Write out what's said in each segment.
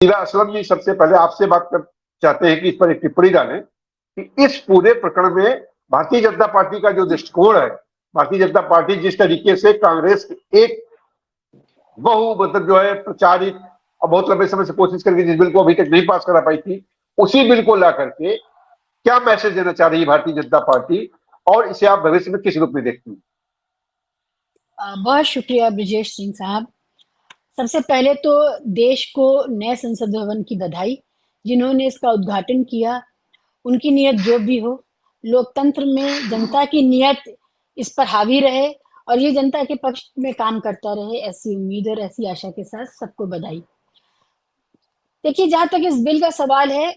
मीरा असलम जी सबसे पहले आपसे बात कर चाहते हैं कि इस पर एक टिप्पणी डालें कि इस पूरे प्रकरण में भारतीय जनता पार्टी का जो दृष्टिकोण है, भारतीय जनता पार्टी जिस तरीके से कांग्रेस एक मतलब जो है प्रचारित और बहुत लंबे समय से कोशिश करके जिस बिल को अभी तक नहीं पास करा पाई थी, उसी बिल को ला करके क्या मैसेज देना चाह रही है भारतीय जनता पार्टी, और इसे आप भविष्य में किस रूप में देखती हैं? बहुत शुक्रिया ब्रिजेश सिंह साहब। सबसे पहले तो देश को नए संसद भवन की बधाई, जिन्होंने इसका उद्घाटन किया। उनकी नीयत जो भी हो, लोकतंत्र में जनता की नीयत इस पर हावी रहे और ये जनता के पक्ष में काम करता रहे, ऐसी उम्मीद और ऐसी आशा के साथ सबको बधाई। देखिए, जहां तक इस बिल का सवाल है,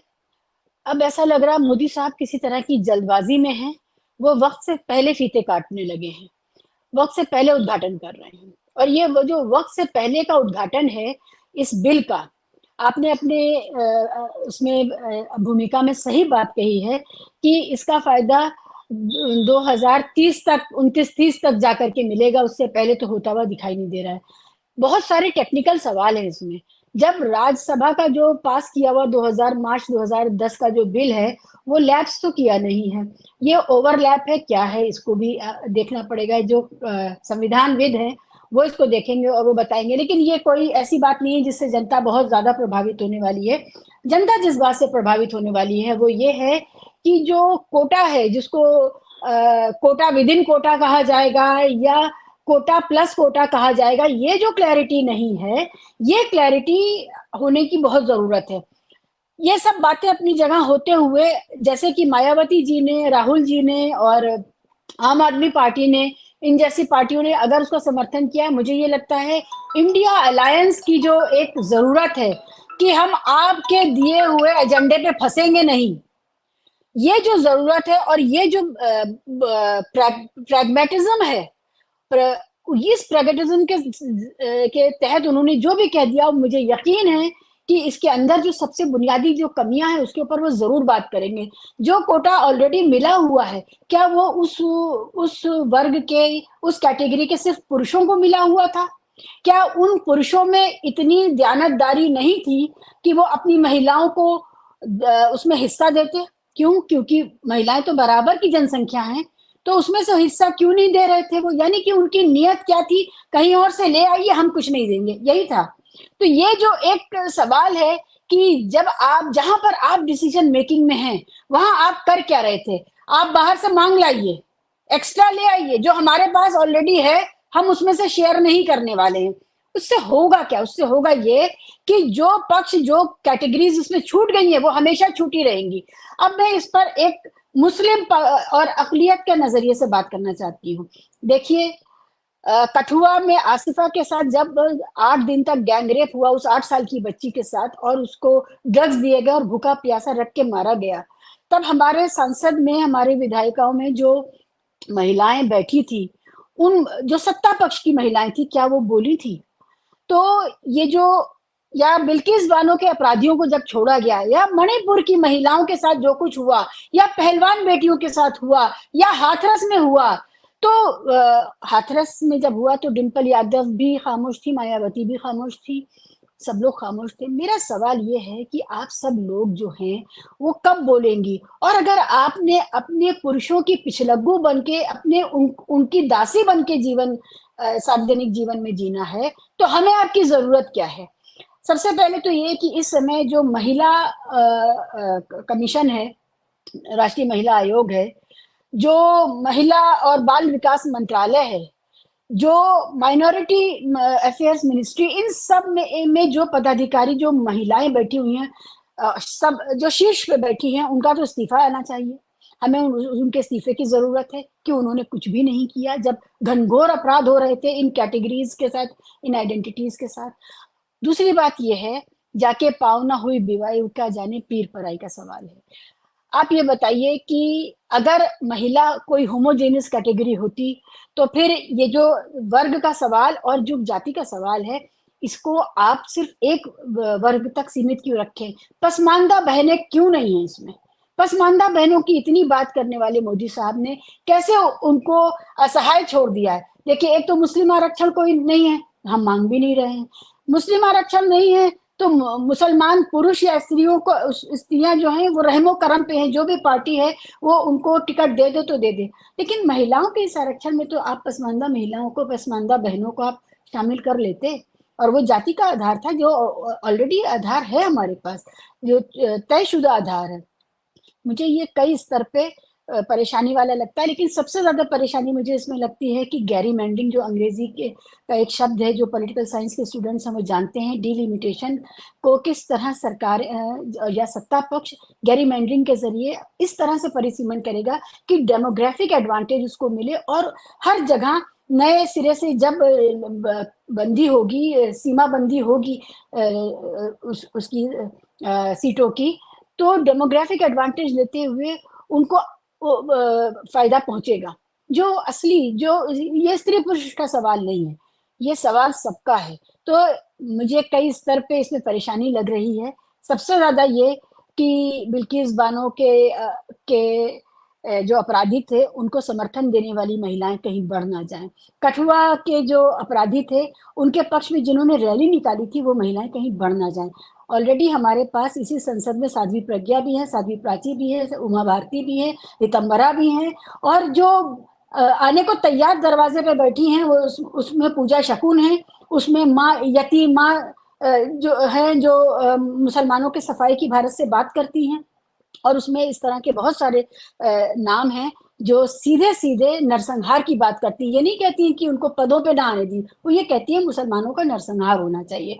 अब ऐसा लग रहा मोदी साहब किसी तरह की जल्दबाजी में हैं। वो वक्त से पहले फीते काटने लगे हैं, वक्त से पहले उद्घाटन कर रहे हैं। और ये वो जो वक्त से पहले का उद्घाटन है इस बिल का, आपने अपने उसमें भूमिका में सही बात कही है कि इसका फायदा 2030 तक 29-30 तक जाकर के मिलेगा, उससे पहले तो होता हुआ दिखाई नहीं दे रहा है। बहुत सारे टेक्निकल सवाल हैं इसमें। जब राज्यसभा का जो पास किया हुआ 2000 मार्च 2010 का जो बिल है, वो लैप्स तो किया नहीं है। ये ओवरलैप है क्या है, इसको भी देखना पड़ेगा। जो संविधानविद है वो इसको देखेंगे और वो बताएंगे। लेकिन ये कोई ऐसी बात नहीं है जिससे जनता बहुत ज्यादा प्रभावित होने वाली है। जनता जिस बात से प्रभावित होने वाली है वो ये है कि जो कोटा है, जिसको कोटा विद इन कोटा कहा जाएगा या कोटा प्लस कोटा कहा जाएगा, ये जो क्लैरिटी नहीं है, ये क्लैरिटी होने की बहुत जरूरत है। ये सब बातें अपनी जगह होते हुए, जैसे कि मायावती जी ने, राहुल जी ने और आम आदमी पार्टी ने, इन जैसी पार्टियों ने अगर उसका समर्थन किया है, मुझे ये लगता है इंडिया अलायंस की जो एक जरूरत है कि हम आपके दिए हुए एजेंडे पे फंसेंगे नहीं, ये जो जरूरत है और ये जो प्रैग्मेटिज्म है, इस प्रैग्मेटिज्म के तहत उन्होंने जो भी कह दिया, मुझे यकीन है कि इसके अंदर जो सबसे बुनियादी जो कमियां हैं उसके ऊपर वो जरूर बात करेंगे। जो कोटा ऑलरेडी मिला हुआ है, क्या वो उस वर्ग के, उस कैटेगरी के सिर्फ पुरुषों को मिला हुआ था? क्या उन पुरुषों में इतनी दयानतदारी नहीं थी कि वो अपनी महिलाओं को उसमें हिस्सा देते? क्यों? क्योंकि महिलाएं तो बराबर की जनसंख्या हैं, तो उसमें से हिस्सा क्यों नहीं दे रहे थे वो? यानी कि उनकी नियत क्या थी? कहीं और से ले आइए, हम कुछ नहीं देंगे, यही था। तो ये जो एक सवाल है कि जब आप, जहां पर आप डिसीजन मेकिंग में हैं, वहां आप कर क्या रहे थे? आप बाहर से मांग लाइए, एक्स्ट्रा ले आइए, जो हमारे पास ऑलरेडी है हम उसमें से शेयर नहीं करने वाले हैं। उससे होगा क्या? उससे होगा ये कि जो पक्ष, जो कैटेगरीज इसमें छूट गई है वो हमेशा छूटी रहेंगी। अब मैं इस पर एक मुस्लिम और अकलियत के नजरिए से बात करना चाहती हूँ। देखिए, कठुआ में आसिफा के साथ जब 8 दिन तक गैंगरेप हुआ, उस 8 साल की बच्ची के साथ, और उसको ड्रग्स दिए गए और भूखा प्यासा रख के मारा गया, तब हमारे संसद में, हमारे विधायिकाओं में जो महिलाएं बैठी थी, उन जो सत्ता पक्ष की महिलाएं थी, क्या वो बोली थी? तो ये जो, या बिल्किस बानो के अपराधियों को जब छोड़ा गया, या मणिपुर की महिलाओं के साथ जो कुछ हुआ, या पहलवान बेटियों के साथ हुआ, या हाथरस में हुआ, तो हाथरस में जब हुआ तो डिम्पल यादव भी खामोश थी, मायावती भी खामोश थी, सब लोग खामोश थे। मेरा सवाल ये है कि आप सब लोग जो हैं वो कब बोलेंगी? और अगर आपने अपने पुरुषों की पिछलग्गू बन के, अपने उनकी दासी बन के जीवन, सार्वजनिक जीवन में जीना है, तो हमें आपकी जरूरत क्या है? सबसे पहले तो ये कि इस समय जो महिला कमीशन है, राष्ट्रीय महिला आयोग है, जो महिला और बाल विकास मंत्रालय है, जो माइनॉरिटी अफेयर्स मिनिस्ट्री, इन सब में जो पदाधिकारी, जो महिलाएं बैठी हुई हैं, सब जो शीर्ष पे बैठी हैं, उनका तो इस्तीफा आना चाहिए। हमें उनके इस्तीफे की जरूरत है कि उन्होंने कुछ भी नहीं किया जब घनघोर अपराध हो रहे थे इन कैटेगरीज के साथ, इन आइडेंटिटीज के साथ। दूसरी बात यह है, जाके पाँव ना हुई बिवाई का जाने पीर पराई का सवाल है। आप ये बताइए कि अगर महिला कोई होमोजेनियस कैटेगरी होती, तो फिर ये जो वर्ग का सवाल और जो जाति का सवाल है, इसको आप सिर्फ एक वर्ग तक सीमित क्यों रखें? पसमानदा बहनें क्यों नहीं है इसमें? पसमानदा बहनों की इतनी बात करने वाले मोदी साहब ने कैसे उनको असहाय छोड़ दिया है? देखिए, एक तो मुस्लिम आरक्षण कोई नहीं है, हम मांग भी नहीं रहे हैं। मुस्लिम आरक्षण नहीं है तो मुसलमान पुरुष या स्त्रियों को, स्त्रियां जो हैं वो रहमो करम पे हैं, जो भी पार्टी है वो उनको टिकट दे दे तो दे दे। लेकिन महिलाओं के इस आरक्षण में तो आप पसमानदा महिलाओं को, पसमानदा बहनों को आप शामिल कर लेते, और वो जाति का आधार था जो ऑलरेडी आधार है हमारे पास, जो तयशुदा आधार है। मुझे ये कई स्तर पे परेशानी वाला लगता है, लेकिन सबसे ज्यादा परेशानी मुझे इसमें लगती है कि गैरीमैंडिंग, जो अंग्रेजी के का एक शब्द है जो पॉलिटिकल साइंस के स्टूडेंट्स हमें जानते हैं, डिलिमिटेशन को किस तरह सरकार या सत्ता पक्ष गैरीमैंडिंग के जरिए इस तरह से परिसीमन करेगा कि डेमोग्राफिक एडवांटेज उसको मिले, और हर जगह नए सिरे से जब बंदी होगी, सीमा बंदी होगी उसकी सीटों की, तो डेमोग्राफिक एडवांटेज लेते हुए उनको फायदा पहुंचेगा। जो असली, जो ये स्त्री पुरुष का सवाल नहीं है, ये सवाल सबका है। तो मुझे कई स्तर पे इसमें परेशानी लग रही है। सबसे ज्यादा ये कि बिल्किस बानो के जो अपराधी थे उनको समर्थन देने वाली महिलाएं कहीं बढ़ ना जाएं। कठुआ के जो अपराधी थे उनके पक्ष में जिन्होंने रैली निकाली थी वो महिलाएं कहीं बढ़ ना जाएं। ऑलरेडी हमारे पास इसी संसद में साध्वी प्रज्ञा भी है, साध्वी प्राची भी है, उमा भारती भी है, रितंबरा भी है, और जो आने को तैयार दरवाजे पे बैठी हैं वो उसमें पूजा शकुन है, उसमें माँ यतीम माँ जो है, जो मुसलमानों के सफाई की भारत से बात करती हैं, और उसमें इस तरह के बहुत सारे नाम हैं जो सीधे सीधे नरसंहार की बात करती है। ये नहीं कहती है कि उनको पदों पे ना आने दी, वो ये कहती है मुसलमानों का नरसंहार होना चाहिए।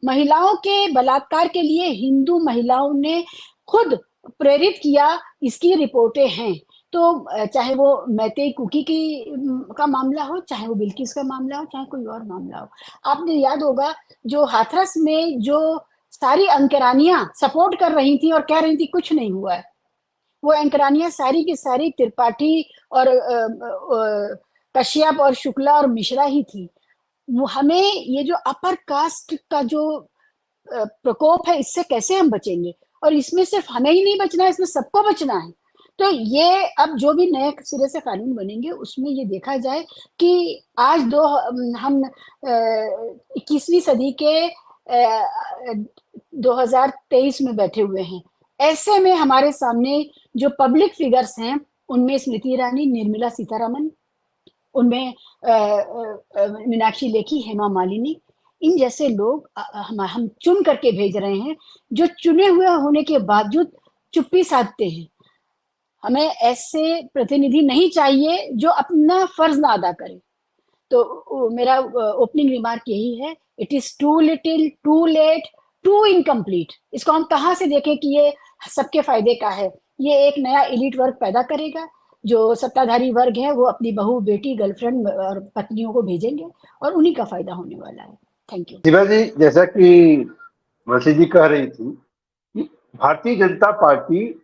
महिलाओं के बलात्कार के लिए हिंदू महिलाओं ने खुद प्रेरित किया, इसकी रिपोर्टें हैं। तो चाहे वो मैतेई कुकी की का मामला हो, चाहे वो बिल्किस का मामला हो, चाहे कोई और मामला हो। आपने याद होगा जो हाथरस में जो सारी अंकरानियां सपोर्ट कर रही थी और कह रही थी कुछ नहीं हुआ है, वो एंकरानियां सारी की सारी त्रिपाठी और कश्यप और शुक्ला और मिश्रा ही थी। हमें ये जो अपर कास्ट का जो प्रकोप है, इससे कैसे हम बचेंगे? और इसमें सिर्फ हमें ही नहीं बचना है, इसमें सबको बचना है। तो ये अब जो भी नए सिरे से कानून बनेंगे उसमें ये देखा जाए कि आज हम 21वीं सदी के 2023 में बैठे हुए हैं। ऐसे में हमारे सामने जो पब्लिक फिगर्स हैं उनमें स्मृति ईरानी, निर्मला सीतारमन, उनमें मीनाक्षी लेखी, हेमा मालिनी, इन जैसे लोग हम चुन करके भेज रहे हैं, जो चुने हुए होने के बावजूद चुप्पी साधते हैं। हमें ऐसे प्रतिनिधि नहीं चाहिए जो अपना फर्ज ना अदा करे। तो मेरा ओपनिंग रिमार्क यही है, it is too little, too late, too incomplete. इसको हम कहाँ से देखें कि ये सबके फायदे का है? ये एक नया एलिट वर्ग पैदा करेगा, जो सत्ताधारी वर्ग है वो अपनी बहू, बेटी, गर्लफ्रेंड और पत्नियों को भेजेंगे, और उन्हीं का फायदा होने वाला है। Thank you. शिवा जी, जैसा कि मसी जी कह रही थी कि भारतीय जनता पार्टी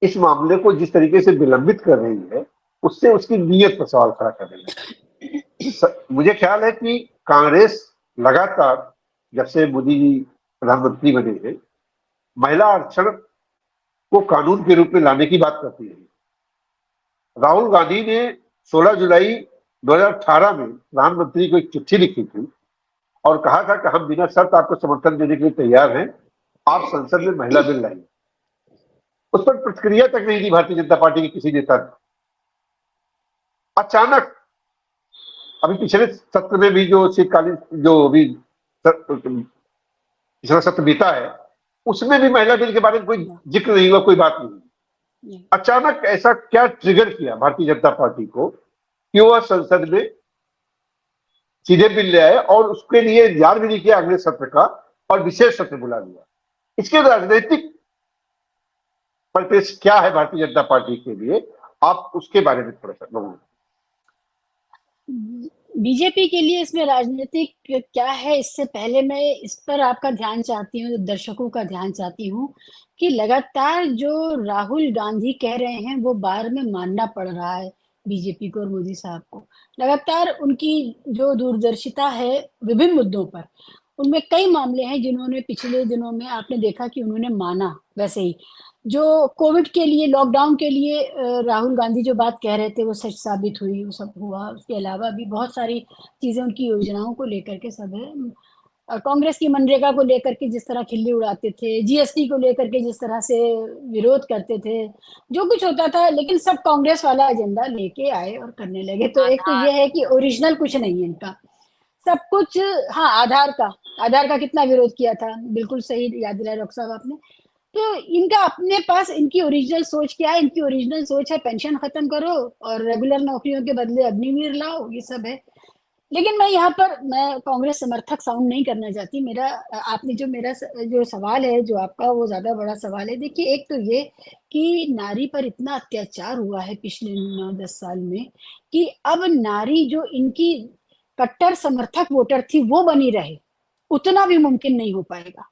इस मामले को जिस तरीके से विलंबित कर रही है, उससे उसकी नीयत पर सवाल खड़ा कर रही है। मुझे ख्याल है कि कांग्रेस लगातार जब से मोदी जी प्रधानमंत्री बने हैं, महिला आरक्षण को कानून के रूप में लाने की बात करती है। राहुल गांधी ने 16 जुलाई 2018 में प्रधानमंत्री को एक चिट्ठी लिखी थी और कहा था कि हम बिना शर्त आपको समर्थन देने के लिए तैयार हैं, आप संसद में महिला बिल लाइए। उस पर प्रतिक्रिया तक नहीं दी भारतीय जनता पार्टी के किसी नेता ने। अचानक अभी पिछले सत्र में भी जो शीतकालीन जो अभी पिछला सत्र बीता है, उसमें भी महिला बिल के बारे में कोई जिक्र नहीं हुआ, कोई बात नहीं। अचानक ऐसा क्या ट्रिगर किया भारतीय जनता पार्टी को कि वह संसद में सीधे बिल ले आए और उसके लिए इंतजार भी नहीं किया अगले सत्र का और विशेष सत्र बुला लिया? इसके राजनीतिक परिपेक्ष क्या है भारतीय जनता पार्टी के लिए, आप उसके बारे में थोड़ा सा लोगों। बीजेपी के लिए इसमें राजनीतिक क्या है, इससे पहले मैं इस पर आपका ध्यान चाहती हूँ, दर्शकों का ध्यान चाहती हूँ कि लगातार जो राहुल गांधी कह रहे हैं वो बार में मानना पड़ रहा है बीजेपी को और मोदी साहब को। लगातार उनकी जो दूरदर्शिता है विभिन्न मुद्दों पर, उनमें कई मामले हैं जिन्होंने पिछले दिनों में आपने देखा कि उन्होंने माना। वैसे ही जो कोविड के लिए, लॉकडाउन के लिए राहुल गांधी जो बात कह रहे थे वो सच साबित हुई, वो सब हुआ। उसके अलावा भी बहुत सारी चीजें उनकी योजनाओं को लेकर के सब है। कांग्रेस की मनरेगा को लेकर के जिस तरह खिल्ली उड़ाते थे, जीएसटी को लेकर के जिस तरह से विरोध करते थे, जो कुछ होता था, लेकिन सब कांग्रेस वाला एजेंडा लेके आए और करने लगे। तो एक तो आधार। ये है कि ओरिजिनल कुछ नहीं है इनका, सब कुछ। हाँ, आधार का कितना विरोध किया था, बिल्कुल सही याद दिलाया डॉक्टर साहब आपने। तो इनका अपने पास इनकी ओरिजिनल सोच क्या है? इनकी ओरिजिनल सोच है पेंशन खत्म करो और रेगुलर नौकरियों के बदले अग्निवीर लाओ, ये सब है। लेकिन मैं यहाँ पर मैं कांग्रेस समर्थक साउंड नहीं करना चाहती। मेरा आपने जो मेरा जो सवाल है, जो आपका, वो ज्यादा बड़ा सवाल है। देखिए, एक तो ये कि नारी पर इतना अत्याचार हुआ है पिछले 9-10 साल में कि अब नारी जो इनकी कट्टर समर्थक वोटर थी वो बनी रहे, उतना भी मुमकिन नहीं हो पाएगा।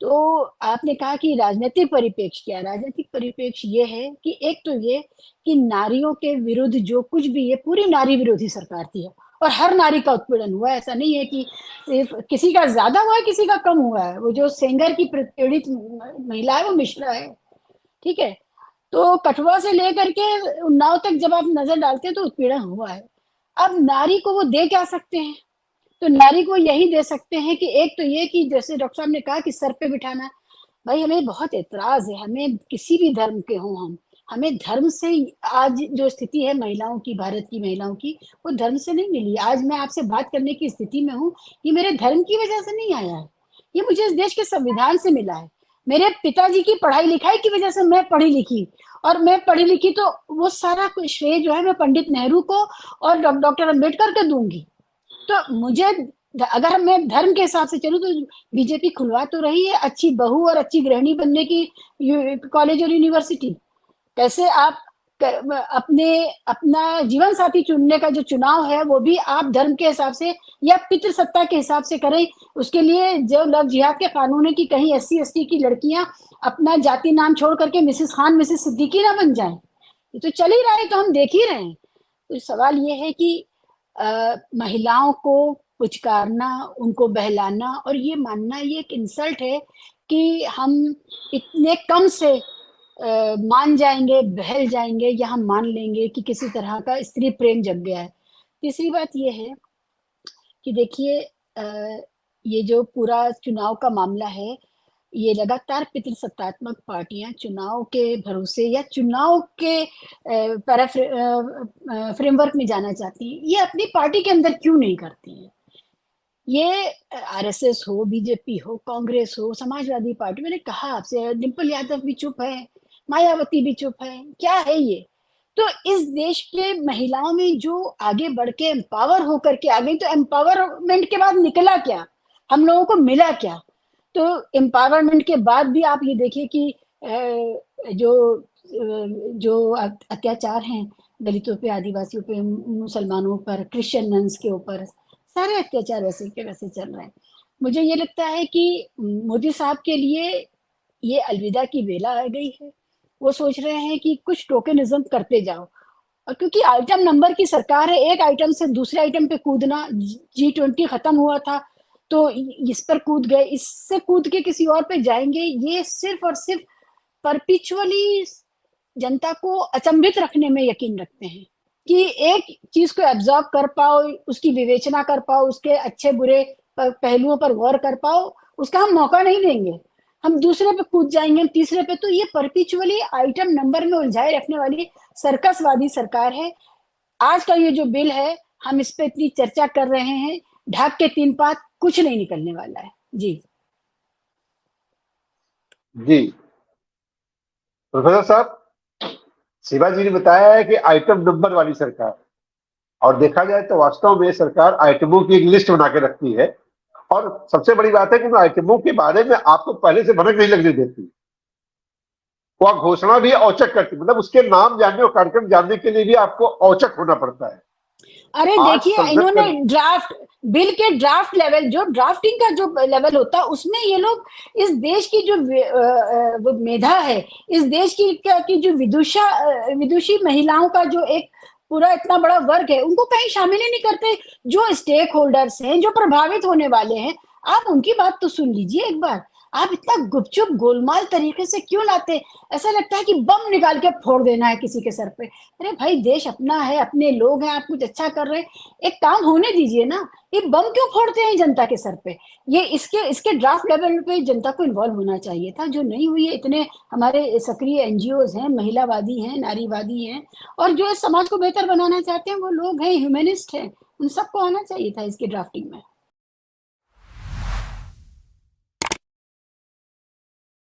तो आपने कहा कि राजनीतिक परिप्रेक्ष्य क्या है? राजनीतिक परिप्रेक्ष्य ये है कि एक तो ये कि नारियों के विरुद्ध जो कुछ भी है, पूरी नारी विरोधी सरकार थी और हर नारी का उत्पीड़न हुआ है। ऐसा नहीं है कि सिर्फ किसी का ज्यादा हुआ है, किसी का कम हुआ है। वो जो सेंगर की पीड़ित महिला है वो मिश्रा है, ठीक है। तो कठुआ से लेकर के उन्नाव तक जब आप नजर डालते हैं तो उत्पीड़न हुआ है। अब नारी को वो दे क्या सकते हैं? तो नारी को यही दे सकते हैं कि एक तो ये कि जैसे डॉक्टर साहब ने कहा कि सर पे बिठाना। भाई, हमें बहुत एतराज है, हमें किसी भी धर्म के हों हम, हमें धर्म से आज जो स्थिति है महिलाओं की, भारत की महिलाओं की, वो धर्म से नहीं मिली। आज मैं आपसे बात करने की स्थिति में हूँ, ये मेरे धर्म की वजह से नहीं आया है, ये मुझे इस देश के संविधान से मिला है। मेरे पिताजी की पढ़ाई लिखाई की वजह से मैं पढ़ी लिखी, और मैं पढ़ी लिखी तो वो सारा श्रेय जो है मैं पंडित नेहरू को और डॉक्टर अम्बेडकर को दूंगी। तो मुझे, अगर मैं धर्म के हिसाब से चलूं तो बीजेपी खुलवा तो रही है अच्छी बहू और अच्छी गृहिणी बनने की कॉलेज और यूनिवर्सिटी। कैसे आप अपने अपना जीवन साथी चुनने का जो चुनाव है वो भी आप धर्म के हिसाब से या पितृसत्ता के हिसाब से करें। उसके लिए जो लव जिहाद के कानून है कि कहीं एससी एसटी की लड़कियां अपना जाति नाम छोड़ करके मिसेस खान मिसेस सिद्दीकी ना बन जाएं। ये तो चल ही रहा है, तो हम देख ही रहे हैं। तो सवाल ये है कि महिलाओं को पुचकारना, उनको बहलाना और ये मानना, ये एक इंसल्ट है कि हम इतने कम से मान जाएंगे, बहल जाएंगे, या हम मान लेंगे कि किसी तरह का स्त्री प्रेम जग गया है। तीसरी बात ये है कि देखिए, ये जो पूरा चुनाव का मामला है, ये लगातार पितृसत्तात्मक पार्टियां चुनाव के भरोसे या चुनाव के फ्रेमवर्क में जाना चाहती हैं। ये अपनी पार्टी के अंदर क्यों नहीं करती हैं? ये आरएसएस हो, बीजेपी हो, कांग्रेस हो, समाजवादी पार्टी, मैंने कहा आपसे, डिम्पल यादव भी चुप है, मायावती भी चुप है, क्या है ये? तो इस देश के महिलाओं में जो आगे बढ़ के एम्पावर होकर के आ गई, तो एम्पावरमेंट के बाद निकला क्या, हम लोगों को मिला क्या? तो एम्पावरमेंट के बाद भी आप ये देखिए कि जो जो अत्याचार हैं दलितों पे, आदिवासियों पे, मुसलमानों पर, क्रिश्चियन नन्स के ऊपर, सारे अत्याचार वैसे के वैसे चल रहे हैं। मुझे ये लगता है कि मोदी साहब के लिए ये अलविदा की बेला आ गई है। वो सोच रहे हैं कि कुछ टोकनिज्म करते जाओ, और क्योंकि आइटम नंबर की सरकार है, एक आइटम से दूसरे आइटम पे कूदना, G20 खत्म हुआ था तो इस पर कूद गए, इससे कूद के किसी और पे जाएंगे, ये सिर्फ और सिर्फ परपिचुअली जनता को अचंभित रखने में यकीन रखते हैं कि एक चीज को एब्जॉर्ब कर पाओ, उसकी विवेचना कर पाओ, उसके अच्छे बुरे पहलुओं पर गौर कर पाओ, उसका हम मौका नहीं देंगे, हम दूसरे पे कूद जाएंगे, हम तीसरे पे। तो ये परपिचुअली आइटम नंबर में उलझाए रखने वाली सर्कसवादी सरकार है। आज का ये जो बिल है, हम इस पे इतनी चर्चा कर रहे हैं, ढाक के 3 पात, कुछ नहीं निकलने वाला है। जी जी प्रोफेसर साहब, शिवाजी ने बताया है कि आइटम नंबर वाली सरकार, और देखा जाए तो वास्तव में सरकार आइटमों की एक लिस्ट बना के रखती है, और सबसे बड़ी बात है कि उन आइटमों के बारे में आपको पहले से भनक नहीं लगने देती। वो घोषणा भी औचक करती, मतलब उसके नाम जानने और कार्यक्रम जानने के लिए भी आपको औचक होना पड़ता है। अरे देखिए, इन्होंने ड्राफ्ट बिल के ड्राफ्ट लेवल, जो ड्राफ्टिंग का जो लेवल होता है, उसमें ये लोग इस देश की जो मेधा है, इस देश की जो विदुषी महिलाओं का जो एक पूरा इतना बड़ा वर्ग है, उनको कहीं शामिल ही नहीं करते। जो स्टेक होल्डर्स हैं, जो प्रभावित होने वाले हैं, आप उनकी बात तो सुन लीजिए एक बार। आप इतना गुपचुप गोलमाल तरीके से क्यों लाते? ऐसा लगता है कि बम निकाल के फोड़ देना है किसी के सर पे। अरे भाई, देश अपना है, अपने लोग हैं, आप कुछ अच्छा कर रहे हैं, एक काम होने दीजिए ना। ये बम क्यों फोड़ते हैं जनता के सर पे? ये इसके ड्राफ्ट लेवल पे जनता को इन्वॉल्व होना चाहिए था, जो नहीं हुई है। इतने हमारे सक्रिय एनजीओज हैं, महिलावादी हैं, नारीवादी हैं, और जो इस समाज को बेहतर बनाना चाहते हैं, वो लोग हैं, ह्यूमनिस्ट हैं, उन सबको आना चाहिए था इसकी ड्राफ्टिंग में।